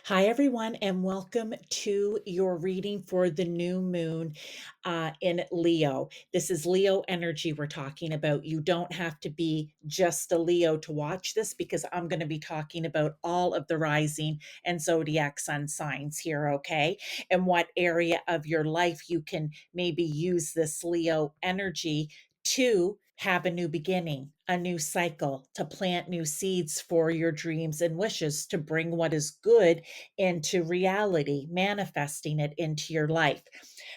Hi, everyone, and welcome to your reading for the new moon in Leo. This is Leo energy we're talking about. You don't have to be just a Leo to watch this because I'm going to be talking about all of the rising and zodiac sun signs here, okay? And what area of your life you can maybe use this Leo energy to have a new beginning, a new cycle, to plant new seeds for your dreams and wishes, to bring what is good into reality, manifesting it into your life.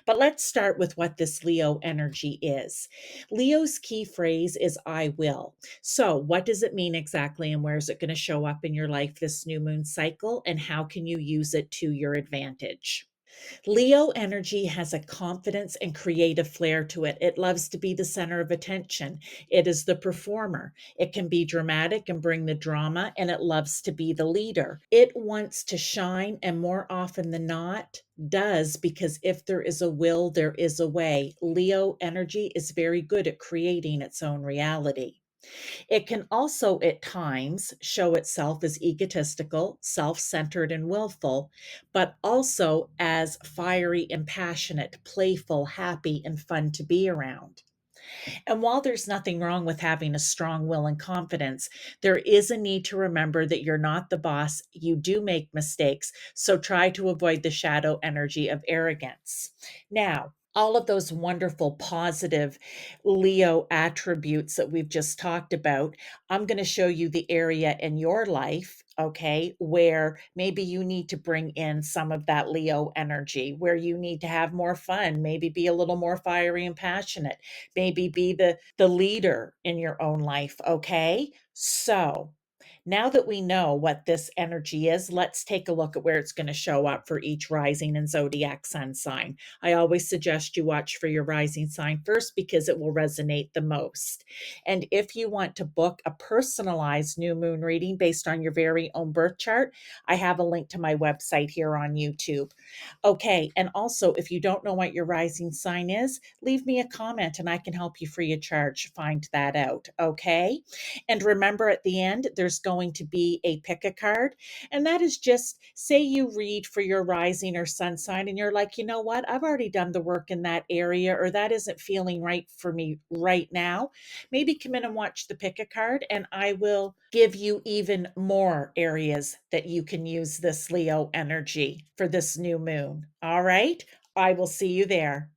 But let's start with what this Leo energy is. Leo's key phrase is I will. So, what does it mean exactly, and where is it going to show up in your life this new moon cycle, and how can you use it to your advantage? Leo energy has a confidence and creative flair to it. It loves to be the center of attention. It is the performer. It can be dramatic and bring the drama, and it loves to be the leader. It wants to shine, and more often than not, does, because if there is a will, there is a way. Leo energy is very good at creating its own reality. It can also at times show itself as egotistical, self centered, and willful, but also as fiery and passionate, playful, happy, and fun to be around. And while there's nothing wrong with having a strong will and confidence, there is a need to remember that you're not the boss. You do make mistakes. So try to avoid the shadow energy of arrogance. Now, all of those wonderful positive Leo attributes that we've just talked about, I'm going to show you the area in your life, okay, where maybe you need to bring in some of that Leo energy, where you need to have more fun, maybe be a little more fiery and passionate, maybe be the leader in your own life, okay? So, now that we know what this energy is, let's take a look at where it's going to show up for each rising and zodiac sun sign. I always suggest you watch for your rising sign first because it will resonate the most. And if you want to book a personalized new moon reading based on your very own birth chart, I have a link to my website here on YouTube. Okay, and also if you don't know what your rising sign is, leave me a comment and I can help you free of charge find that out, okay? And remember at the end, there's going to be a pick a card. And that is just say you read for your rising or sun sign and you're like, you know what? I've already done the work in that area, or that isn't feeling right for me right now. Maybe come in and watch the pick a card, and I will give you even more areas that you can use this Leo energy for this new moon. All right. I will see you there.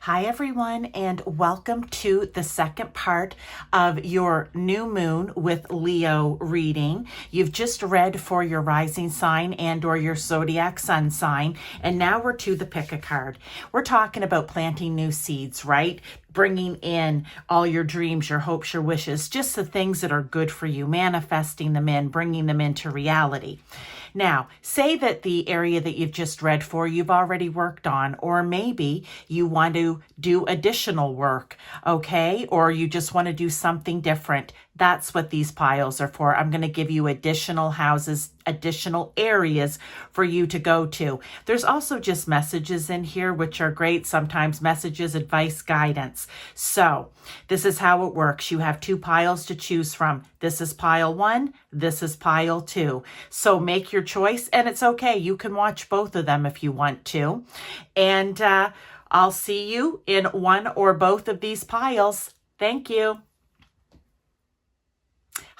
Hi everyone, and welcome to the second part of your new moon with Leo reading. You've just read for your rising sign and or your zodiac sun sign, and now we're to the pick a card. We're talking about planting new seeds, right? Bringing in all your dreams, your hopes, your wishes, just the things that are good for you, manifesting them in, bringing them into reality. Now, say that the area that you've just read for, you've already worked on, or maybe you want to do additional work, okay? Or you just want to do something different. That's what these piles are for. I'm going to give you additional houses, additional areas for you to go to. There's also just messages in here, which are great. Sometimes messages, advice, guidance. So this is how it works. You have two piles to choose from. This is pile 1. This is pile 2. So make your choice, and it's okay. You can watch both of them if you want to. And I'll see you in one or both of these piles. Thank you.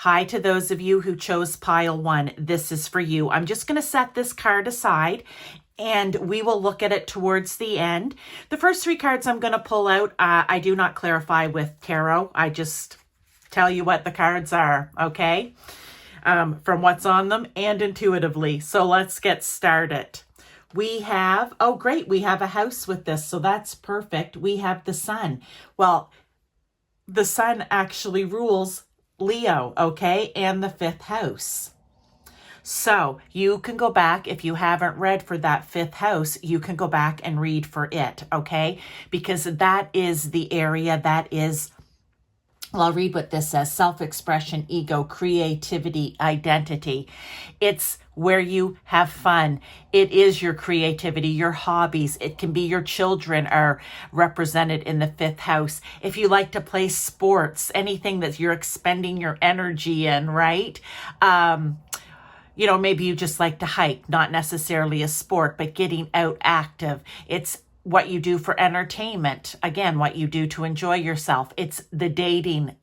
Hi to those of you who chose pile 1. This is for you. I'm just going to set this card aside and we will look at it towards the end. The first 3 cards I'm going to pull out, I do not clarify with tarot. I just tell you what the cards are, okay? From what's on them and intuitively. So let's get started. We have, oh great, we have a house with this, so that's perfect. We have the sun. Well, the sun actually rules Leo, okay, and the 5th house. So you can go back, if you haven't read for that 5th house, you can go back and read for it, okay? Because that is the area that is, well, I'll read what this says: self-expression, ego, creativity, identity. It's where you have fun. It is your creativity, your hobbies. It can be your children are represented in the 5th house. If you like to play sports, anything that you're expending your energy in, right? You know, maybe you just like to hike, not necessarily a sport, but getting out active. It's what you do for entertainment. Again, what you do to enjoy yourself. It's the dating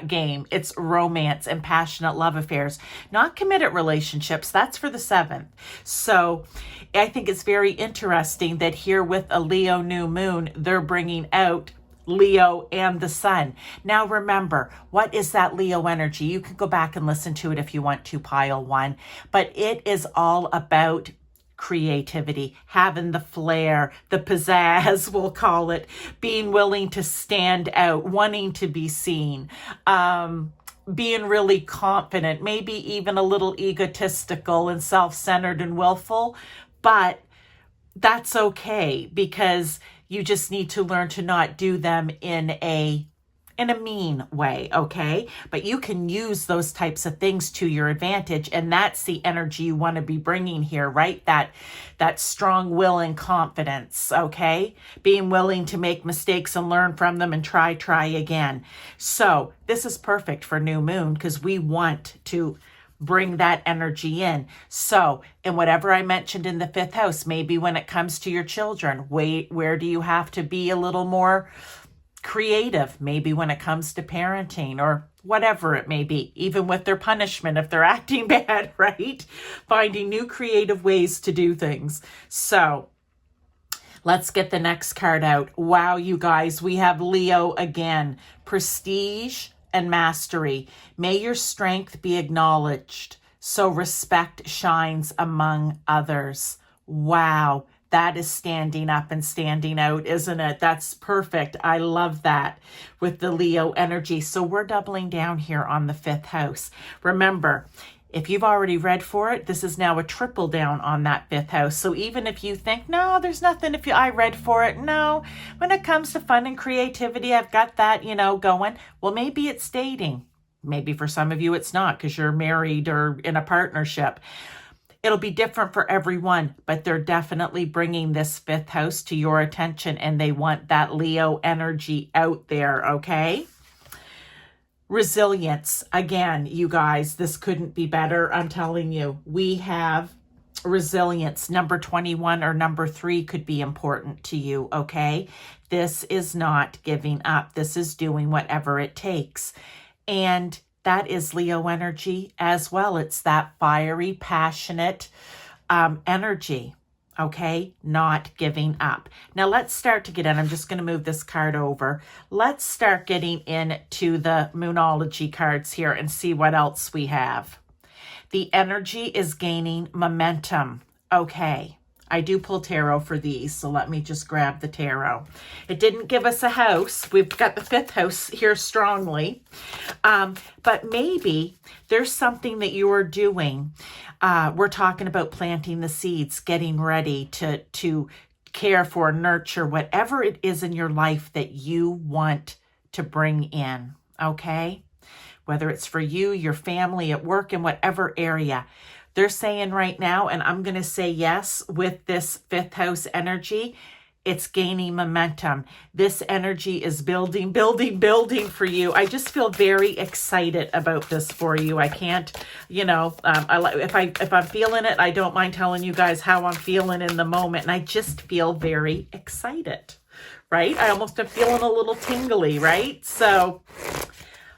game. It's romance and passionate love affairs, not committed relationships. That's for the 7th. So I think it's very interesting that here with a Leo new moon, they're bringing out Leo and the sun. Now remember, what is that Leo energy? You can go back and listen to it if you want to, pile 1, but it is all about creativity, having the flair, the pizzazz, we'll call it, being willing to stand out, wanting to be seen, being really confident, maybe even a little egotistical and self-centered and willful, but that's okay because you just need to learn to not do them in a mean way, okay? But you can use those types of things to your advantage, and that's the energy you want to be bringing here, right? That strong will and confidence, okay? Being willing to make mistakes and learn from them and try again. So this is perfect for new moon because we want to bring that energy in. So, and whatever I mentioned in the 5th house, maybe when it comes to your children, where do you have to be a little more creative? Maybe when it comes to parenting or whatever it may be, even with their punishment if they're acting bad, right? Finding new creative ways to do things. So let's get the next card out. Wow, you guys, we have Leo again. Prestige and mastery. May your strength be acknowledged, so respect shines among others. Wow, that is standing up and standing out, isn't it? That's perfect. I love that with the Leo energy. So we're doubling down here on the 5th house. Remember, if you've already read for it, this is now a triple down on that 5th house. So even if you think, no, there's nothing, I read for it. No, when it comes to fun and creativity, I've got that, going. Well, maybe it's dating. Maybe for some of you, it's not because you're married or in a partnership. It'll be different for everyone, but they're definitely bringing this 5th house to your attention and they want that Leo energy out there, okay? Resilience. Again, you guys, this couldn't be better. I'm telling you, we have resilience. Number 21 or number 3 could be important to you, okay? This is not giving up. This is doing whatever it takes. And that is Leo energy as well. It's that fiery, passionate energy. Okay, not giving up. Now let's start to get in. I'm just going to move this card over. Let's start getting into the Moonology cards here and see what else we have. The energy is gaining momentum. Okay, I do pull tarot for these, so let me just grab the tarot. It didn't give us a house. We've got the 5th house here strongly. But maybe there's something that you are doing. We're talking about planting the seeds, getting ready to care for, nurture, whatever it is in your life that you want to bring in, okay? Whether it's for you, your family, at work, in whatever area. They're saying right now, and I'm going to say yes, with this 5th house energy, it's gaining momentum. This energy is building, building, building for you. I just feel very excited about this for you. I can't, you know, if I'm feeling it, I don't mind telling you guys how I'm feeling in the moment. And I just feel very excited, right? I almost am feeling a little tingly, right? So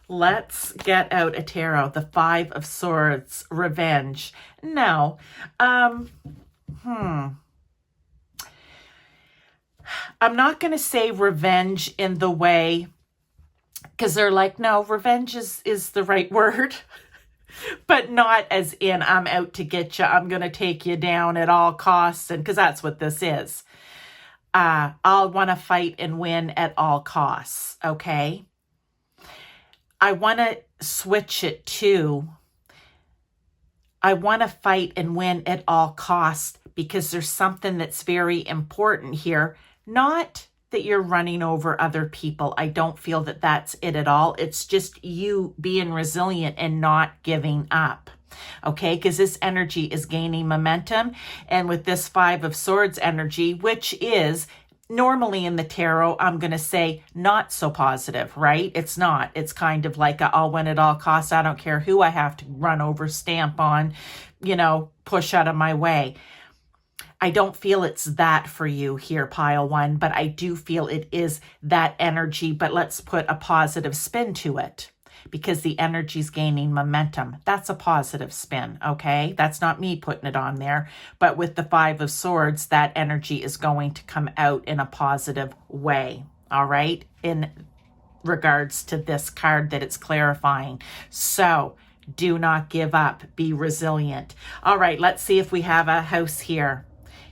let's get out a tarot. The 5 of Swords, revenge. Now, I'm not going to say revenge in the way, because they're like, no, revenge is the right word, but not as in I'm out to get you. I'm going to take you down at all costs. And because that's what this is. I'll want to fight and win at all costs. Okay. I want to switch it to, I want to fight and win at all costs, because there's something that's very important here. Not that you're running over other people. I don't feel that that's it at all. It's just you being resilient and not giving up. Okay, because this energy is gaining momentum. And with this 5 of Swords energy, which is normally in the tarot, I'm going to say not so positive, right? It's not. It's kind of like I'll win at all costs. I don't care who I have to run over, stamp on, you know, push out of my way. I don't feel it's that for you here, pile 1, but I do feel it is that energy. But let's put a positive spin to it, because the energy's gaining momentum. That's a positive spin, okay? That's not me putting it on there. But with the 5 of Swords, that energy is going to come out in a positive way, all right? In regards to this card that it's clarifying. So do not give up. Be resilient. All right, let's see if we have a house here.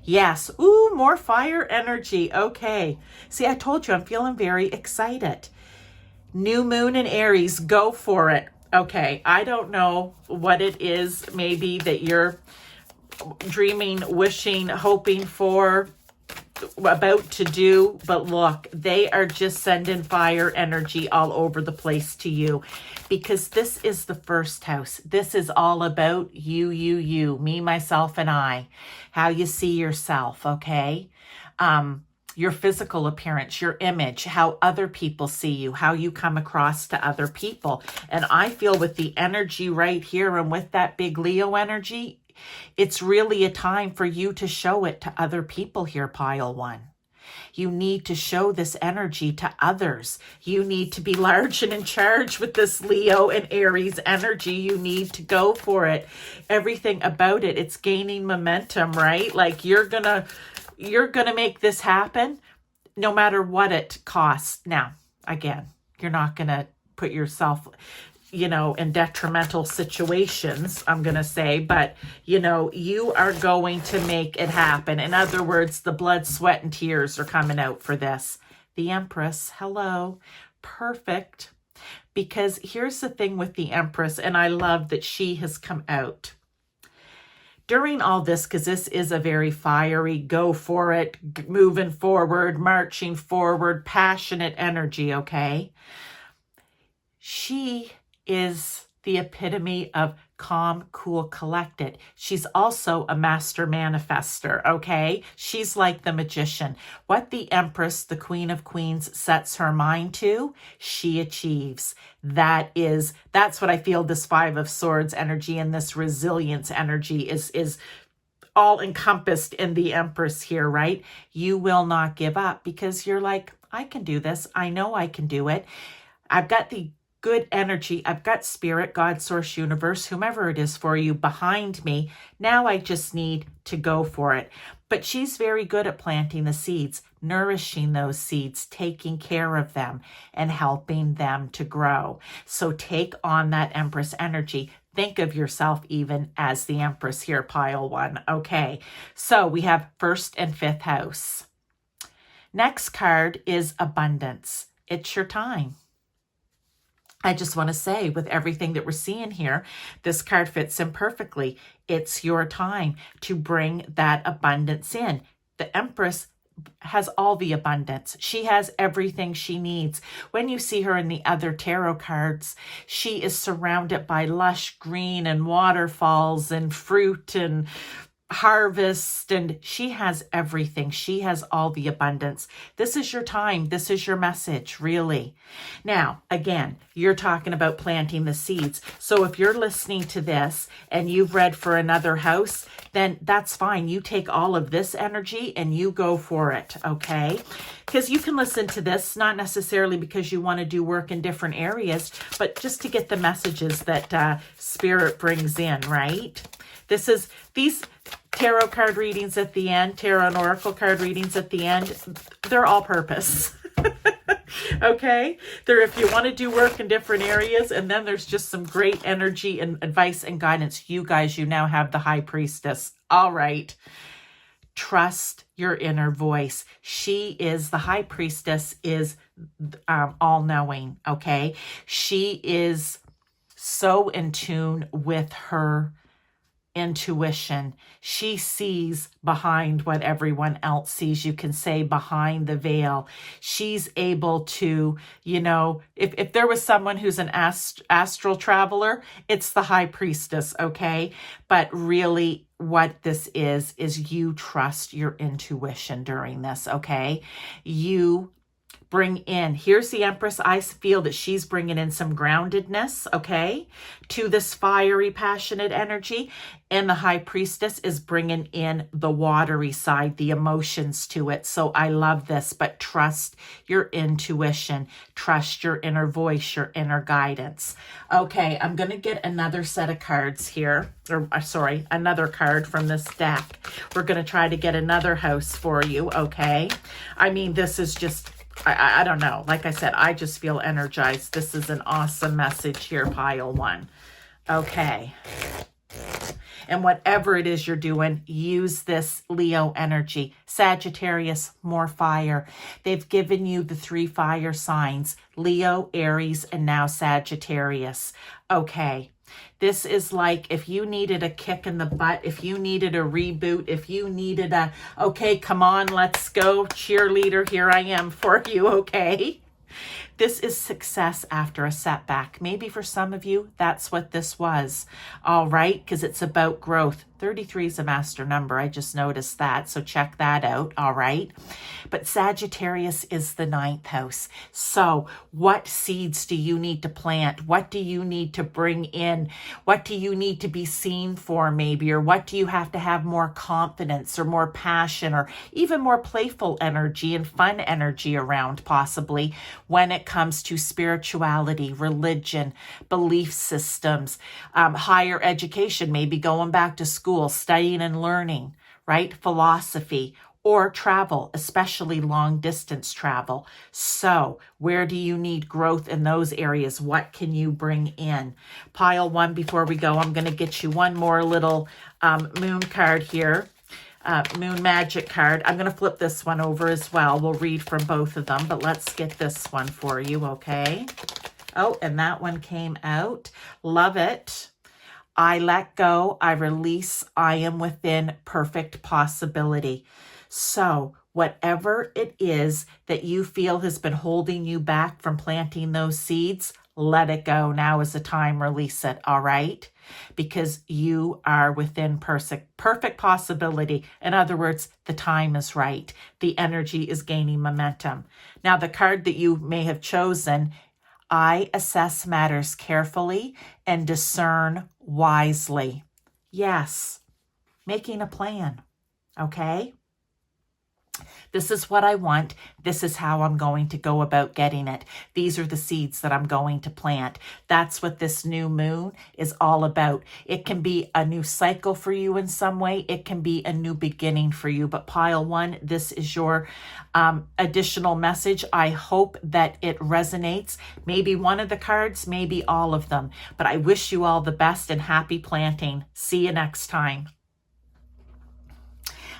Yes. Ooh, more fire energy. Okay. See, I told you I'm feeling very excited. New moon and Aries, go for it. Okay, I don't know what it is maybe that you're dreaming, wishing, hoping for, about to do, but look, they are just sending fire energy all over the place to you, because this is the 1st house. This is all about you, me, myself, and I, how you see yourself, okay? Your physical appearance, your image, how other people see you, how you come across to other people. And I feel with the energy right here and with that big Leo energy, it's really a time for you to show it to other people here, pile 1. You need to show this energy to others. You need to be large and in charge with this Leo and Aries energy. You need to go for it. Everything about it, it's gaining momentum, right? Like you're gonna make this happen no matter what it costs. Now, again, you're not gonna put yourself, you know, in detrimental situations, I'm going to say, but, you know, you are going to make it happen. In other words, the blood, sweat, and tears are coming out for this. The Empress, hello, perfect. Because here's the thing with the Empress, and I love that she has come out. During all this, because this is a very fiery, go for it, moving forward, marching forward, passionate energy, okay? She is the epitome of calm, cool, collected. She's also a master manifester, okay? She's like the magician. What the Empress, the Queen of Queens, sets her mind to, she achieves. That's what I feel this 5 of Swords energy and this resilience energy is all encompassed in the Empress here, right? You will not give up because you're like, I can do this. I know I can do it. I've got the good energy. I've got spirit, God, source, universe, whomever it is for you behind me. Now I just need to go for it. But she's very good at planting the seeds, nourishing those seeds, taking care of them, and helping them to grow. So take on that Empress energy. Think of yourself even as the Empress here, pile one. Okay, so we have 1st and 5th house. Next card is abundance. It's your time. I just want to say, with everything that we're seeing here, this card fits in perfectly. It's your time to bring that abundance in. The Empress has all the abundance. She has everything she needs. When you see her in the other tarot cards, she is surrounded by lush green and waterfalls and fruit and harvest, and she has everything. She has all the abundance. This is your time. This is your message, really. Now, again, you're talking about planting the seeds. So if you're listening to this and you've read for another house, then that's fine. You take all of this energy and you go for it, okay? Because you can listen to this, not necessarily because you want to do work in different areas, but just to get the messages that Spirit brings in, right? These tarot card readings at the end, tarot and oracle card readings at the end, they're all purpose. Okay? They're if you want to do work in different areas, and then there's just some great energy and advice and guidance. You guys, you now have the High Priestess. All right. Trust your inner voice. She is, the High Priestess is all-knowing, okay? She is so in tune with her intuition. She sees behind what everyone else sees. You can say behind the veil. She's able to, you know, if there was someone who's an astral traveler, it's the High Priestess, okay? But really what this is you trust your intuition during this, okay? You bring in, here's the Empress. I feel that she's bringing in some groundedness, okay, to this fiery, passionate energy. And the High Priestess is bringing in the watery side, the emotions to it. So I love this, but trust your intuition, trust your inner voice, your inner guidance. Okay, I'm going to get another set of cards here, or sorry, another card from this deck. We're going to try to get another house for you, okay? I mean, this is just, I don't know. Like I said, I just feel energized. This is an awesome message here, pile one. Okay. And whatever it is you're doing, use this Leo energy. Sagittarius, more fire. They've given you the 3 fire signs, Leo, Aries, and now Sagittarius. Okay. This is like if you needed a kick in the butt, if you needed a reboot, if you needed a, okay, come on, let's go, cheerleader, here I am for you, okay? This is success after a setback. Maybe for some of you, that's what this was. All right, because it's about growth. 33 is a master number. I just noticed that, so check that out, all right? But Sagittarius is the 9th house. So what seeds do you need to plant? What do you need to bring in? What do you need to be seen for maybe? Or what do you have to have more confidence or more passion or even more playful energy and fun energy around possibly when it comes to spirituality, religion, belief systems, higher education, maybe going back to school, studying and learning, right? Philosophy or travel, especially long distance travel. So where do you need growth in those areas? What can you bring in? Pile one, before we go, I'm going to get you one more little moon card here. Moon magic card. I'm going to flip this one over as well. We'll read from both of them, but let's get this one for you, okay? Oh, and that one came out. Love it. I let go. I release. I am within perfect possibility. So whatever it is that you feel has been holding you back from planting those seeds, let it go. Now is the time. Release it, all right? Because you are within perfect possibility. In other words, the time is right. The energy is gaining momentum. Now, the card that you may have chosen, I assess matters carefully and discern wisely. Yes, making a plan, okay? This is what I want. This is how I'm going to go about getting it. These are the seeds that I'm going to plant. That's what this new moon is all about. It can be a new cycle for you in some way. It can be a new beginning for you. But pile one, this is your additional message. I hope that it resonates. Maybe one of the cards, maybe all of them. But I wish you all the best and happy planting. See you next time.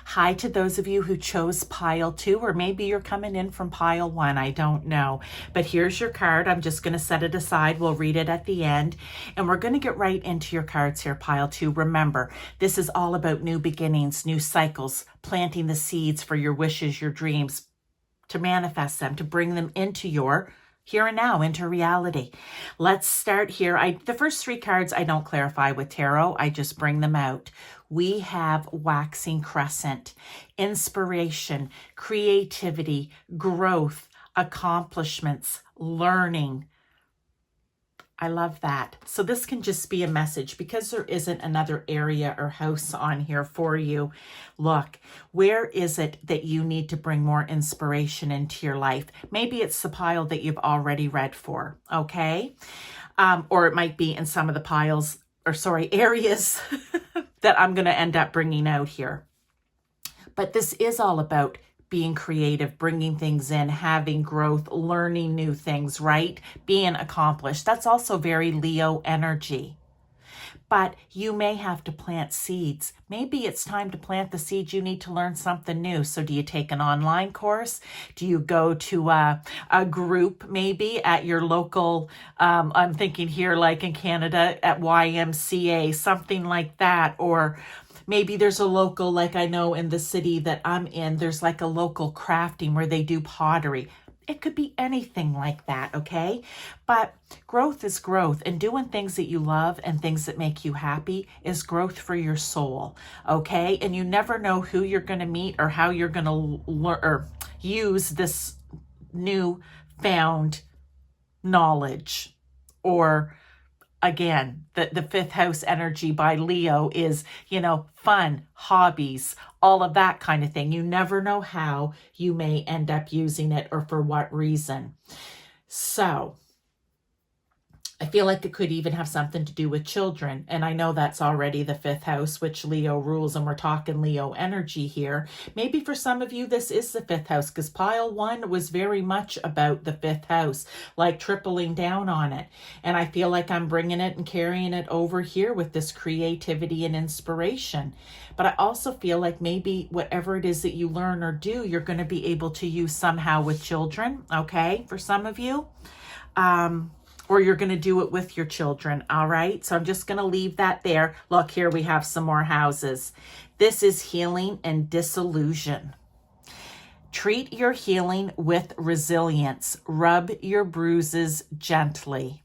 Hi to those of you who chose pile 2, or maybe you're coming in from pile 1. I don't know. But here's your card. I'm just going to set it aside. We'll read it at the end. And we're going to get right into your cards here, pile 2. Remember, this is all about new beginnings, new cycles, planting the seeds for your wishes, your dreams, to manifest them, to bring them into your here and now, into reality. Let's start here. The first 3 cards I don't clarify with tarot. I just bring them out. We have waxing crescent, inspiration, creativity, growth, accomplishments, learning. I love that. So this can just be a message because there isn't another area or house on here for you. Look, where is it that you need to bring more inspiration into your life? Maybe it's the pile that you've already read for, okay? Or it might be in some of the piles, areas that I'm going to end up bringing out here. But this is all about being creative, bringing things in, having growth, learning new things, right? Being accomplished. That's also very Leo energy. But you may have to plant seeds. Maybe it's time to plant the seeds. You need to learn something new. So do you take an online course? Do you go to a group maybe at your local, I'm thinking here like in Canada at YMCA, something like that, or maybe there's a local, like I know in the city that I'm in, there's like a local crafting where they do pottery. It could be anything like that, okay? But growth is growth, and doing things that you love and things that make you happy is growth for your soul, okay? And you never know who you're going to meet or how you're going to learn or use this new found knowledge. Or again, the 5th house energy by Leo is, fun, hobbies, all of that kind of thing. You never know how you may end up using it or for what reason. So I feel like it could even have something to do with children. And I know that's already the 5th house, which Leo rules, and we're talking Leo energy here. Maybe for some of you, this is the 5th house, because pile 1 was very much about the 5th house, like tripling down on it. And I feel like I'm bringing it and carrying it over here with this creativity and inspiration. But I also feel like maybe whatever it is that you learn or do, you're going to be able to use somehow with children, okay, for some of you. Or you're going to do it with your children, all right? So I'm just going to leave that there. Look, here we have some more houses. This is healing and disillusion. Treat your healing with resilience. Rub your bruises gently.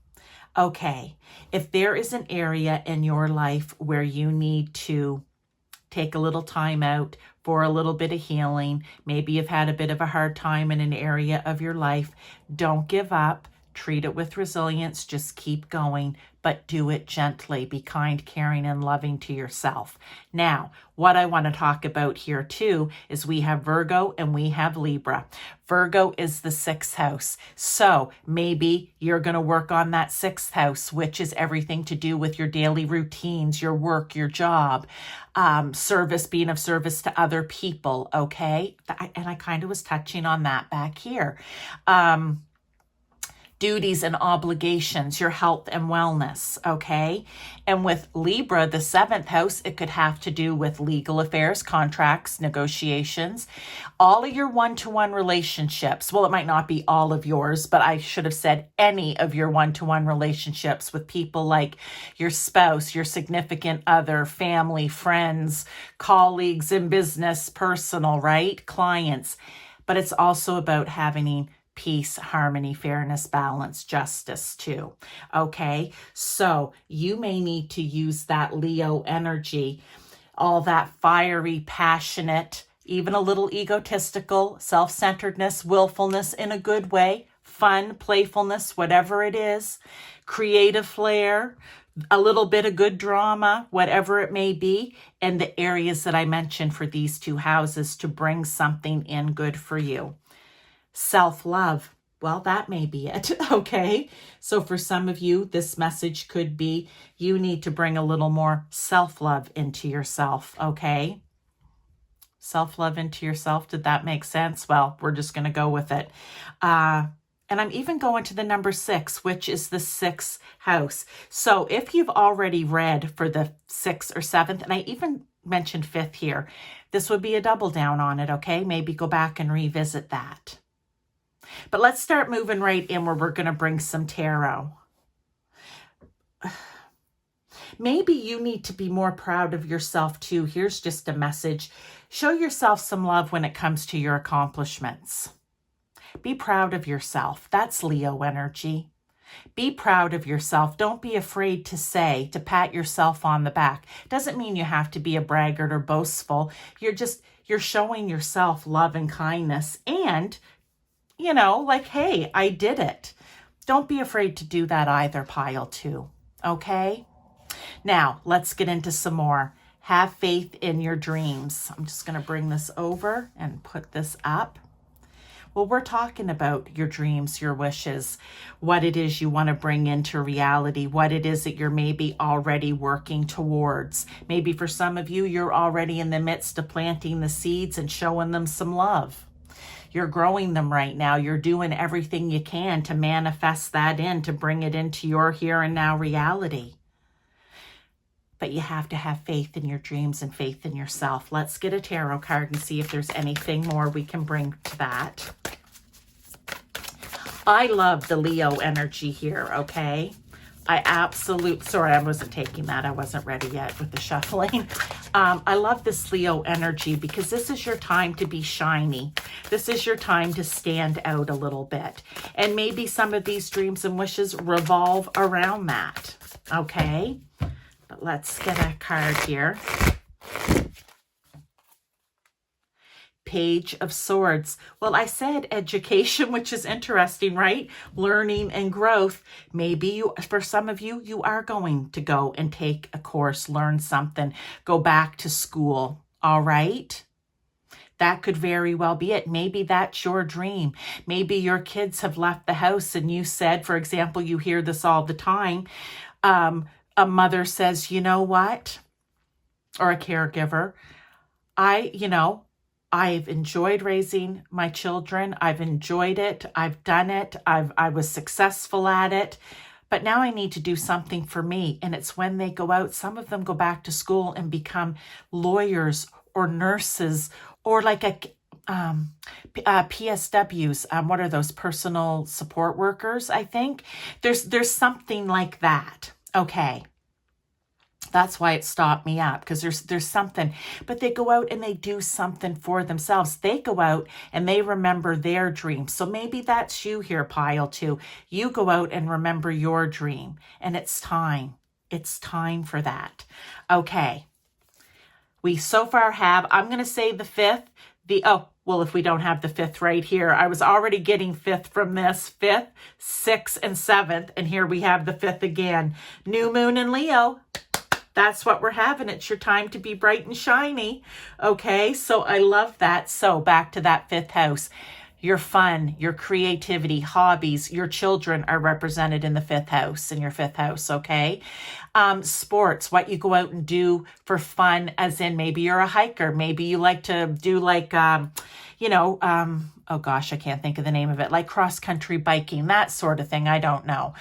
Okay, if there is an area in your life where you need to take a little time out for a little bit of healing, maybe you've had a bit of a hard time in an area of your life, don't give up. Treat it with resilience. Just keep going, but do it gently. Be kind, caring, and loving to yourself. Now, what I want to talk about here too is we have Virgo and we have Libra. Virgo is the 6th house. So maybe you're going to work on that 6th house, which is everything to do with your daily routines, your work, your job, service, being of service to other people. Okay. And I kind of was touching on that back here. Duties and obligations, your health and wellness, okay? And with Libra, the 7th house, it could have to do with legal affairs, contracts, negotiations, all of your one-to-one relationships. Well, it might not be all of yours, but I should have said any of your one-to-one relationships with people like your spouse, your significant other, family, friends, colleagues in business, personal, right? Clients. But it's also about having peace, harmony, fairness, balance, justice too. Okay, so you may need to use that Leo energy, all that fiery, passionate, even a little egotistical, self-centeredness, willfulness in a good way, fun, playfulness, whatever it is, creative flair, a little bit of good drama, whatever it may be, in the areas that I mentioned for these two houses to bring something in good for you. Self-love. Well, that may be it, okay? So for some of you, this message could be you need to bring a little more self-love into yourself, okay? Self-love into yourself. Did that make sense? Well, we're just going to go with it. And I'm even going to the number 6, which is the 6th house. So if you've already read for the 6th or 7th, and I even mentioned 5th here, this would be a double down on it, okay? Maybe go back and revisit that. But let's start moving right in where we're going to bring some tarot. Maybe you need to be more proud of yourself too. Here's just a message. Show yourself some love when it comes to your accomplishments. Be proud of yourself. That's Leo energy. Be proud of yourself. Don't be afraid to say, to pat yourself on the back. Doesn't mean you have to be a braggart or boastful. You're showing yourself love and kindness and, you know, like, hey, I did it. Don't be afraid to do that either, pile 2. Okay? Now, let's get into some more. Have faith in your dreams. I'm just going to bring this over and put this up. Well, we're talking about your dreams, your wishes, what it is you want to bring into reality, what it is that you're maybe already working towards. Maybe for some of you, you're already in the midst of planting the seeds and showing them some love. You're growing them right now. You're doing everything you can to manifest that in, to bring it into your here and now reality. But you have to have faith in your dreams and faith in yourself. Let's get a tarot card and see if there's anything more we can bring to that. I love the Leo energy here, okay? Sorry, I wasn't taking that. I wasn't ready yet with the shuffling. I love this Leo energy because this is your time to be shiny. This is your time to stand out a little bit. And maybe some of these dreams and wishes revolve around that, okay? But let's get a card here. Page of Swords. Well, I said education, which is interesting, right? Learning and growth. Maybe for some of you, you are going to go and take a course, learn something, go back to school. All right? That could very well be it. Maybe that's your dream. Maybe your kids have left the house and you said, for example, you hear this all the time. A mother says, you know what? Or a caregiver. I've enjoyed raising my children. I've enjoyed it. I've done it. I was successful at it. But now I need to do something for me. And it's when they go out, some of them go back to school and become lawyers or nurses or like PSWs. What are those? Personal support workers, I think. There's something like that. Okay. That's why it stopped me up, because there's something. But they go out and they do something for themselves. They go out and they remember their dream. So maybe that's you here, pile 2. You go out and remember your dream. And it's time. It's time for that. Okay. We so far have, I'm going to say the 5th. Well, if we don't have the 5th right here, I was already getting 5th from this. 5th, 6th, and 7th. And here we have the 5th again. New moon in Leo. That's what we're having. It's your time to be bright and shiny. Okay, so I love that. So back to that 5th house. Your fun, your creativity, hobbies, your children are represented in the 5th house, in your 5th house, okay? Sports, what you go out and do for fun, as in maybe you're a hiker. Maybe you like to do like, oh gosh, I can't think of the name of it, like cross-country biking, that sort of thing. I don't know.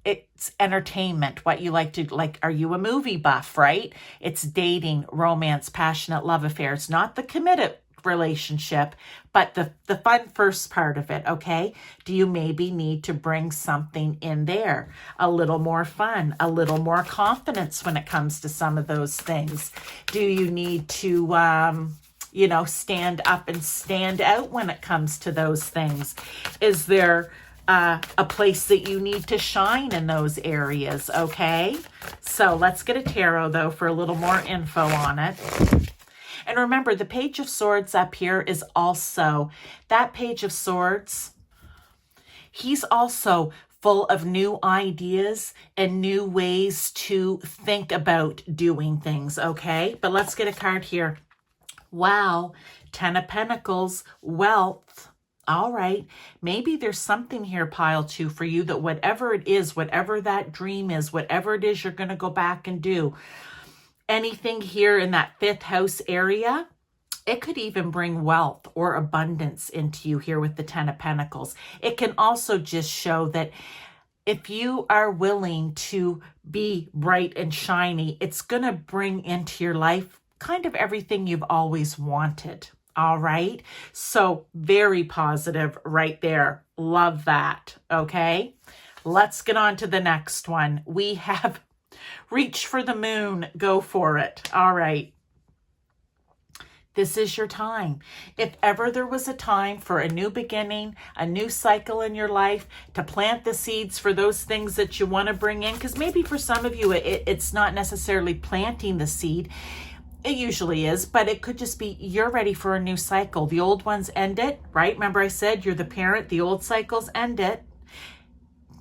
It's entertainment, what you like to, like, are you a movie buff, right? It's dating, romance, passionate love affairs, not the committed relationship, but the fun first part of it, okay? Do you maybe need to bring something in there? A little more fun, a little more confidence when it comes to some of those things. Do you need to, stand up and stand out when it comes to those things? Is there a place that you need to shine in those areas, okay? So let's get a tarot, though, for a little more info on it. And remember, the Page of Swords up here is also, that Page of Swords, he's also full of new ideas and new ways to think about doing things, okay? But let's get a card here. Wow, 10 of Pentacles, wealth. All right, maybe there's something here, pile 2, for you that whatever it is, whatever that dream is, whatever it is you're going to go back and do, anything here in that 5th house area, it could even bring wealth or abundance into you here with the 10 of Pentacles. It can also just show that if you are willing to be bright and shiny, it's going to bring into your life kind of everything you've always wanted. All right. So very positive right there. Love that. Okay. Let's get on to the next one. We have reach for the moon. Go for it. All right. This is your time. If ever there was a time for a new beginning, a new cycle in your life, to plant the seeds for those things that you want to bring in, because maybe for some of you, it's not necessarily planting the seed. It usually is, but it could just be you're ready for a new cycle. The old ones end it, right? Remember I said you're the parent, the old cycles end it.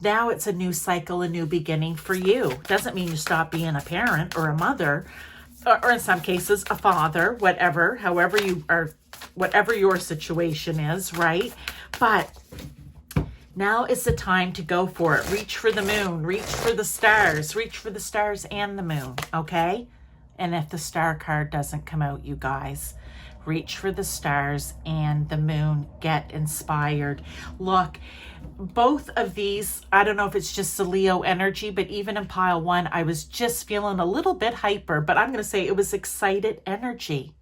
Now it's a new cycle, a new beginning for you. Doesn't mean you stop being a parent or a mother, or in some cases a father, whatever, however you are, whatever your situation is, right? But now is the time to go for it. Reach for the moon, reach for the stars and the moon, okay? And if the star card doesn't come out, you guys, reach for the stars and the moon. Get inspired. Look, both of these, I don't know if it's just the Leo energy, but even in pile 1, I was just feeling a little bit hyper, but I'm going to say it was excited energy.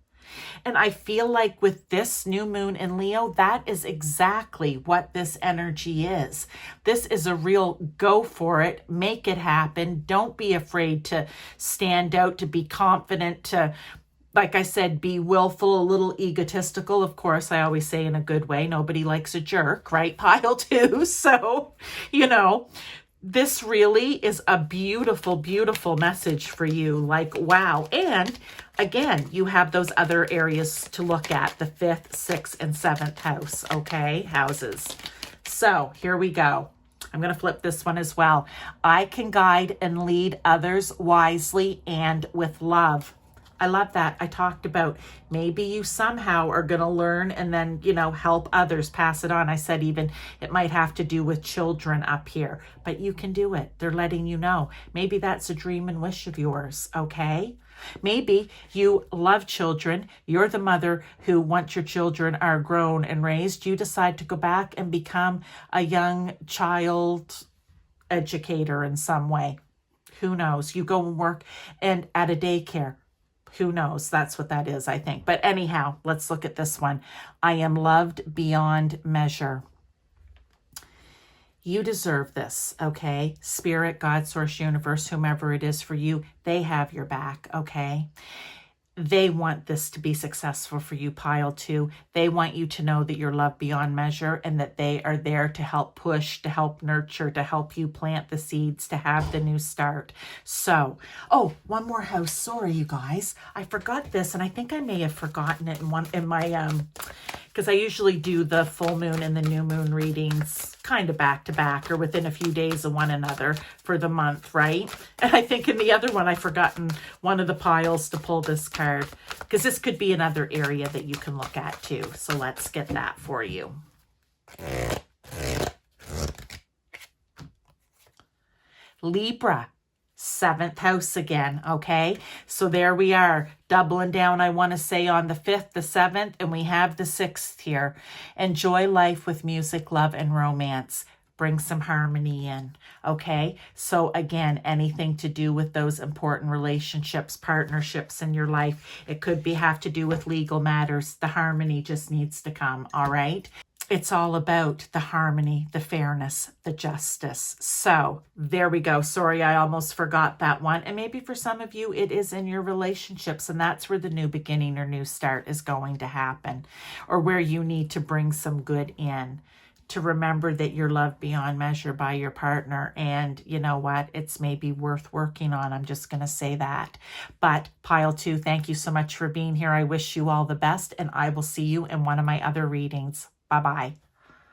And I feel like with this new moon in Leo, that is exactly what this energy is. This is a real go for it, make it happen. Don't be afraid to stand out, to be confident, to, like I said, be willful, a little egotistical. Of course, I always say in a good way, nobody likes a jerk, right? Pile 2. So, you know, this really is a beautiful, beautiful message for you. Like, wow. And again, you have those other areas to look at, the 5th, 6th, and 7th house, okay? Houses. So here we go. I'm going to flip this one as well. I can guide and lead others wisely and with love. I love that. I talked about maybe you somehow are going to learn and then, you know, help others, pass it on. I said even it might have to do with children up here, but you can do it. They're letting you know. Maybe that's a dream and wish of yours, okay? Maybe you love children. You're the mother who, once your children are grown and raised, you decide to go back and become a young child educator in some way. Who knows? You go and work and at a daycare. Who knows? That's what that is, I think. But anyhow, let's look at this one. I am loved beyond measure. You deserve this, okay? Spirit, God, source, universe, whomever it is for you, they have your back, okay? They want this to be successful for you, pile 2. They want you to know that you're loved beyond measure and that they are there to help push, to help nurture, to help you plant the seeds, to have the new start. So, oh, one more house. Sorry, you guys. I forgot this, and I think I may have forgotten it in my, because I usually do the full moon and the new moon readings kind of back to back or within a few days of one another for the month, right? And I think in the other one, I've forgotten one of the piles to pull this card because this could be another area that you can look at too. So let's get that for you. Libra. 7th house again, okay? So there we are, doubling down, I want to say, on the 5th, the 7th, and we have the 6th here. Enjoy life with music, love, and romance. Bring some harmony in, okay? So again, anything to do with those important relationships, partnerships in your life. It could have to do with legal matters. The harmony just needs to come, all right? It's all about the harmony, the fairness, the justice. So there we go. Sorry, I almost forgot that one. And maybe for some of you, it is in your relationships, and that's where the new beginning or new start is going to happen, or where you need to bring some good in, to remember that you're loved beyond measure by your partner. And you know what? It's maybe worth working on. I'm just going to say that. But pile 2, thank you so much for being here. I wish you all the best, and I will see you in one of my other readings. Bye-bye.